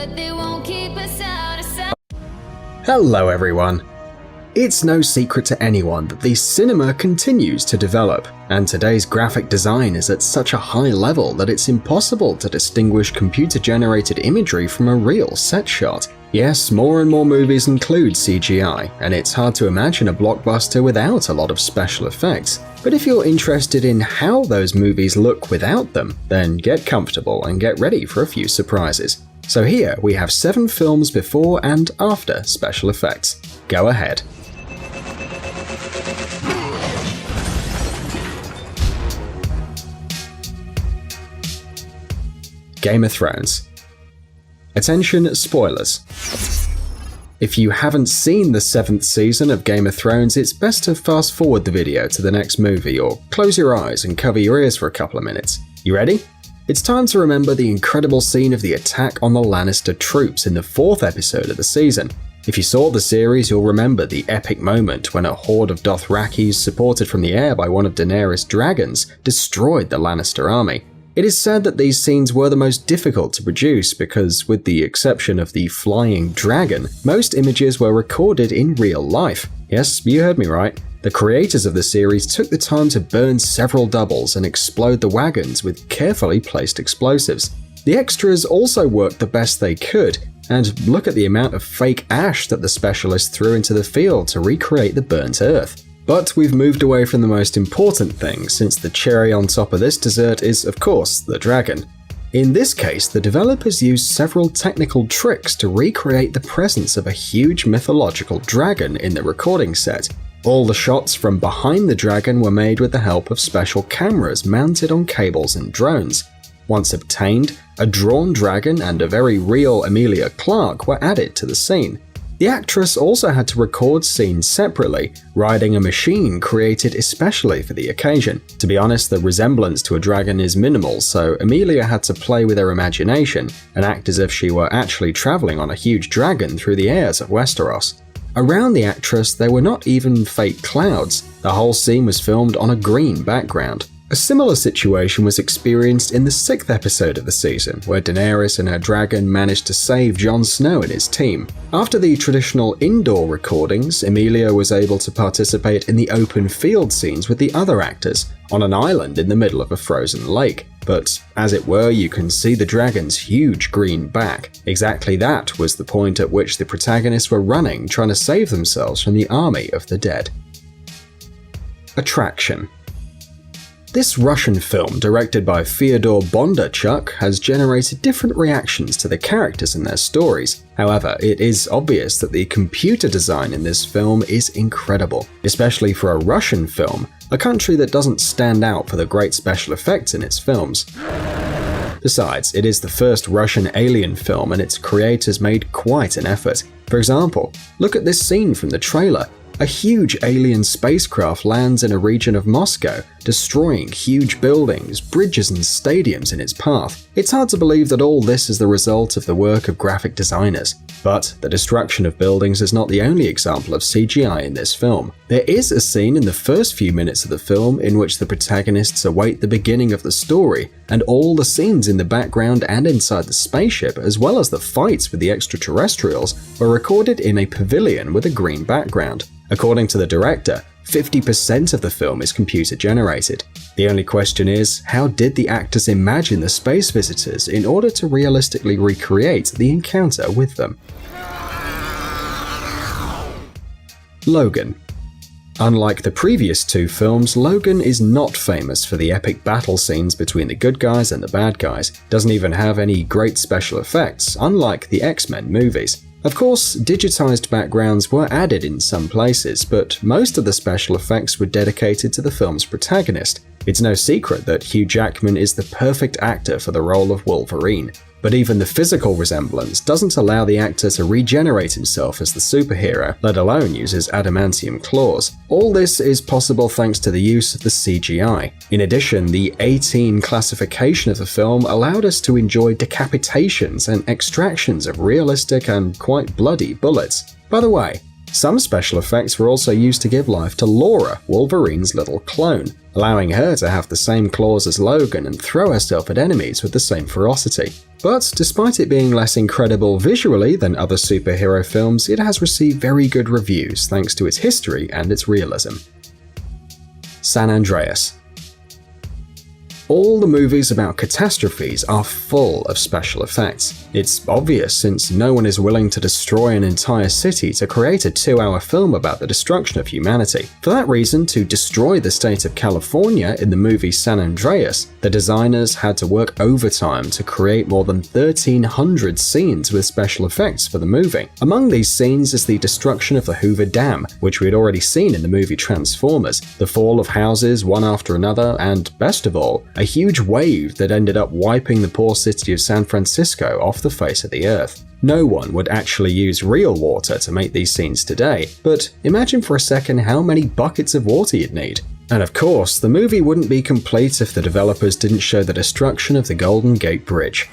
but they won't keep us out of sight. Hello everyone! It's no secret to anyone that the cinema continues to develop, and today's graphic design is at such a high level that it's impossible to distinguish computer-generated imagery from a real set shot. Yes, more and more movies include CGI, and it's hard to imagine a blockbuster without a lot of special effects. But if you're interested in how those movies look without them, then get comfortable and get ready for a few surprises. So here we have 7 films before and after special effects. Go ahead. Game of Thrones. Attention, spoilers. If you haven't seen the 7th season of Game of Thrones, it's best to fast forward the video to the next movie or close your eyes and cover your ears for a couple of minutes. You ready? It's time to remember the incredible scene of the attack on the Lannister troops in the 4th episode of the season. If you saw the series, you'll remember the epic moment when a horde of Dothrakis, supported from the air by one of Daenerys' dragons, destroyed the Lannister army. It is said that these scenes were the most difficult to produce because, with the exception of the flying dragon, most images were recorded in real life. Yes, you heard me right. The creators of the series took the time to burn several doubles and explode the wagons with carefully placed explosives. The extras also worked the best they could, and look at the amount of fake ash that the specialists threw into the field to recreate the burnt earth. But we've moved away from the most important thing, since the cherry on top of this dessert is, of course, the dragon. In this case, the developers used several technical tricks to recreate the presence of a huge mythological dragon in the recording set. All the shots from behind the dragon were made with the help of special cameras mounted on cables and drones. Once obtained, a drawn dragon and a very real Emilia Clarke were added to the scene. The actress also had to record scenes separately, riding a machine created especially for the occasion. To be honest, the resemblance to a dragon is minimal, so Emilia had to play with her imagination and act as if she were actually traveling on a huge dragon through the airs of Westeros. Around the actress, there were not even fake clouds. The whole scene was filmed on a green background. A similar situation was experienced in the 6th episode of the season, where Daenerys and her dragon managed to save Jon Snow and his team. After the traditional indoor recordings, Emilia was able to participate in the open field scenes with the other actors, on an island in the middle of a frozen lake. But, as it were, you can see the dragon's huge green back. Exactly that was the point at which the protagonists were running, trying to save themselves from the army of the dead. Attraction. This Russian film, directed by Fyodor Bondarchuk, has generated different reactions to the characters and their stories. However, it is obvious that the computer design in this film is incredible, especially for a Russian film, a country that doesn't stand out for the great special effects in its films. Besides, it is the first Russian alien film and its creators made quite an effort. For example, look at this scene from the trailer. A huge alien spacecraft lands in a region of Moscow, destroying huge buildings, bridges and stadiums in its path. It's hard to believe that all this is the result of the work of graphic designers. But the destruction of buildings is not the only example of CGI in this film. There is a scene in the first few minutes of the film in which the protagonists await the beginning of the story, and all the scenes in the background and inside the spaceship, as well as the fights with the extraterrestrials, were recorded in a pavilion with a green background. According to the director, 50% of the film is computer generated. The only question is, how did the actors imagine the space visitors in order to realistically recreate the encounter with them? Logan. Unlike the previous 2 films, Logan is not famous for the epic battle scenes between the good guys and the bad guys. Doesn't even have any great special effects, unlike the X-Men movies. Of course, digitized backgrounds were added in some places, but most of the special effects were dedicated to the film's protagonist. It's no secret that Hugh Jackman is the perfect actor for the role of Wolverine. But even the physical resemblance doesn't allow the actor to regenerate himself as the superhero, let alone use his adamantium claws. All this is possible thanks to the use of the CGI. In addition, the 18 classification of the film allowed us to enjoy decapitations and extractions of realistic and quite bloody bullets. By the way, some special effects were also used to give life to Laura, Wolverine's little clone, allowing her to have the same claws as Logan and throw herself at enemies with the same ferocity. but despite it being less incredible visually than other superhero films, it has received very good reviews thanks to its history and its realism. San Andreas. All the movies about catastrophes are full of special effects. It's obvious since no one is willing to destroy an entire city to create a 2-hour film about the destruction of humanity. For that reason, to destroy the state of California in the movie San Andreas, the designers had to work overtime to create more than 1,300 scenes with special effects for the movie. Among these scenes is the destruction of the Hoover Dam, which we had already seen in the movie Transformers, the fall of houses one after another, and best of all, a huge wave that ended up wiping the poor city of San Francisco off the face of the earth. No one would actually use real water to make these scenes today, but imagine for a second how many buckets of water you'd need. And of course, the movie wouldn't be complete if the developers didn't show the destruction of the Golden Gate Bridge.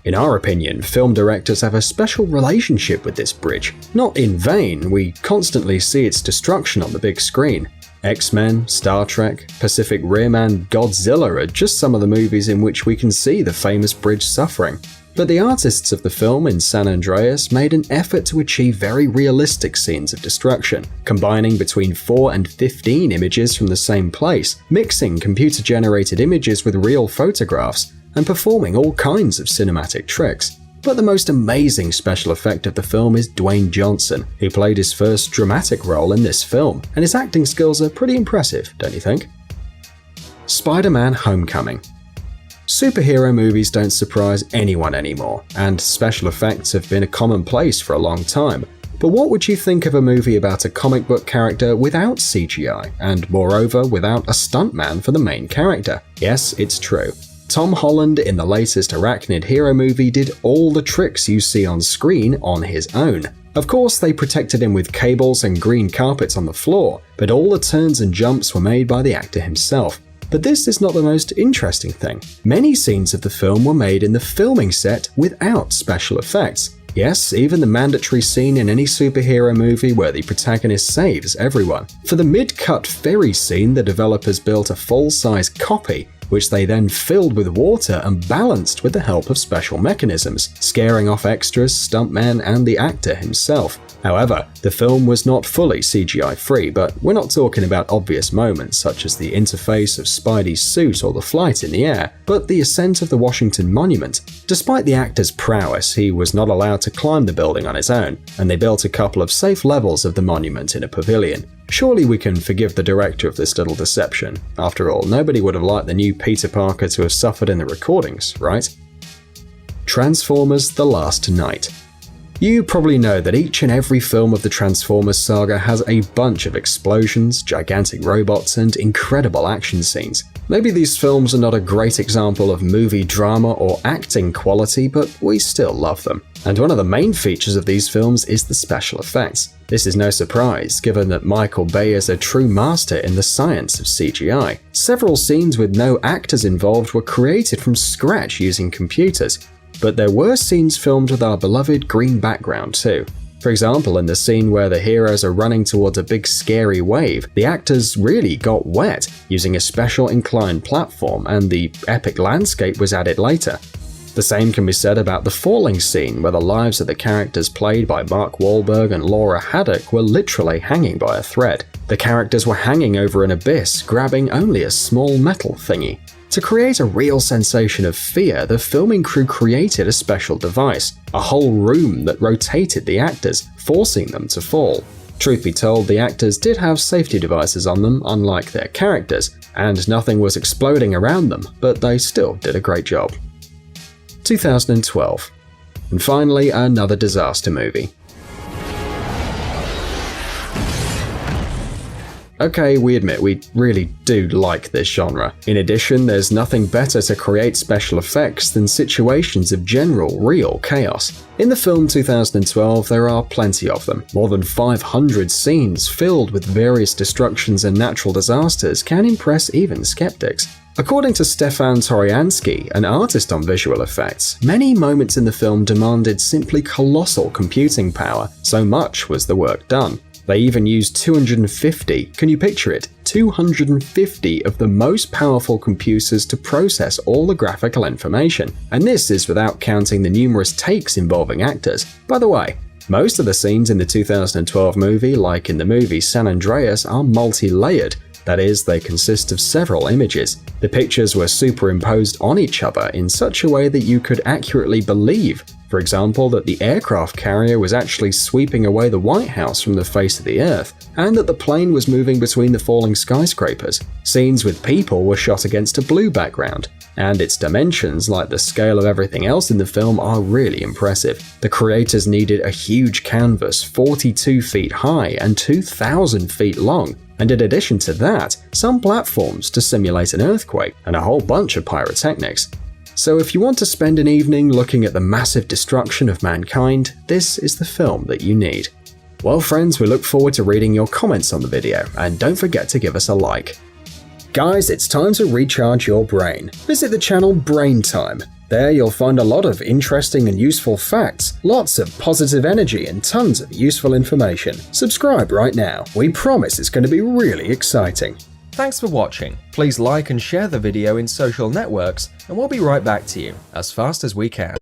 In our opinion, film directors have a special relationship with this bridge. Not in vain, we constantly see its destruction on the big screen. X-Men, Star Trek, Pacific Rim, and Godzilla are just some of the movies in which we can see the famous bridge suffering. But the artists of the film in San Andreas made an effort to achieve very realistic scenes of destruction, combining between 4 and 15 images from the same place, mixing computer-generated images with real photographs, and performing all kinds of cinematic tricks. But the most amazing special effect of the film is Dwayne Johnson, who played his first dramatic role in this film, and his acting skills are pretty impressive, don't you think? Spider-Man: Homecoming. Superhero movies don't surprise anyone anymore, and special effects have been a commonplace for a long time. But what would you think of a movie about a comic book character without CGI, and moreover without a stuntman for the main character? Yes, it's true. Tom Holland in the latest Arachnid Hero movie did all the tricks you see on screen on his own. Of course, they protected him with cables and green carpets on the floor, but all the turns and jumps were made by the actor himself. But this is not the most interesting thing. Many scenes of the film were made in the filming set without special effects. Yes, even the mandatory scene in any superhero movie where the protagonist saves everyone. For the mid-cut ferry scene, the developers built a full-size copy, which they then filled with water and balanced with the help of special mechanisms, scaring off extras, stuntmen, and the actor himself. However, the film was not fully CGI-free, but we're not talking about obvious moments such as the interface of Spidey's suit or the flight in the air, but the ascent of the Washington Monument. Despite the actor's prowess, he was not allowed to climb the building on his own, and they built a couple of safe levels of the monument in a pavilion. Surely we can forgive the director of this little deception. After all, nobody would have liked the new Peter Parker to have suffered in the recordings, right? Transformers: The Last Knight. You probably know that each and every film of the Transformers saga has a bunch of explosions, gigantic robots, and incredible action scenes. Maybe these films are not a great example of movie drama or acting quality, but we still love them. And one of the main features of these films is the special effects. This is no surprise, given that Michael Bay is a true master in the science of CGI. Several scenes with no actors involved were created from scratch using computers, but there were scenes filmed with our beloved green background too. For example, in the scene where the heroes are running towards a big scary wave, the actors really got wet using a special inclined platform, and the epic landscape was added later. The same can be said about the falling scene, where the lives of the characters played by Mark Wahlberg and Laura Haddock were literally hanging by a thread. The characters were hanging over an abyss, grabbing only a small metal thingy. To create a real sensation of fear, the filming crew created a special device, a whole room that rotated the actors, forcing them to fall. Truth be told, the actors did have safety devices on them, unlike their characters, and nothing was exploding around them, but they still did a great job. 2012. And finally, another disaster movie. Okay, we admit we really do like this genre. In addition, there's nothing better to create special effects than situations of general, real chaos. In the film 2012, there are plenty of them. More than 500 scenes filled with various destructions and natural disasters can impress even skeptics. According to Stefan Toriansky, an artist on visual effects, many moments in the film demanded simply colossal computing power, so much was the work done. They even used 250, can you picture it, 250 of the most powerful computers to process all the graphical information. And this is without counting the numerous takes involving actors. By the way, most of the scenes in the 2012 movie, like in the movie San Andreas, are multi-layered. That is, they consist of several images. The pictures were superimposed on each other in such a way that you could accurately believe, for example, that the aircraft carrier was actually sweeping away the White House from the face of the Earth, and that the plane was moving between the falling skyscrapers. Scenes with people were shot against a blue background, and its dimensions, like the scale of everything else in the film, are really impressive. The creators needed a huge canvas 42 feet high and 2,000 feet long, and in addition to that, some platforms to simulate an earthquake, and a whole bunch of pyrotechnics. So if you want to spend an evening looking at the massive destruction of mankind, this is the film that you need. Well friends, we look forward to reading your comments on the video, and don't forget to give us a like. Guys, it's time to recharge your brain. Visit the channel Brain Time. There you'll find a lot of interesting and useful facts, lots of positive energy and tons of useful information. Subscribe right now. We promise it's going to be really exciting. Thanks for watching. Please like and share the video in social networks, and we'll be right back to you as fast as we can.